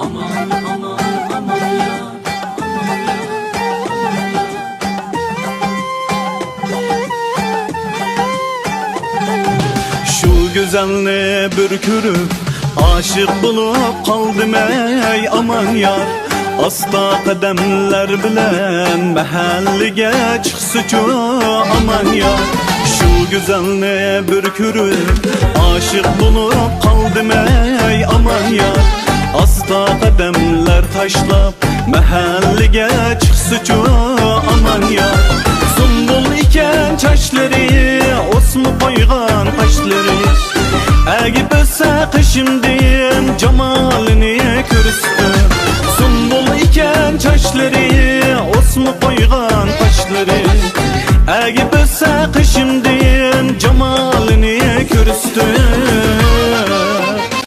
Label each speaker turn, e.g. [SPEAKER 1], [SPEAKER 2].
[SPEAKER 1] Aman aman aman yar.
[SPEAKER 2] Şu güzelliğe bürkürüp aşık bulup kaldım ey aman yar. Asta kademler bilen mahallige çıksucu aman yar. Şu güzelliğe bürkürüp aşık bulup kaldım ey aman yar. Asta kademler taşlap mahallige çıksucu aman yar. Sumbul iken çaşları, osmu koygan kaşları, Əgib ötsə qışımdı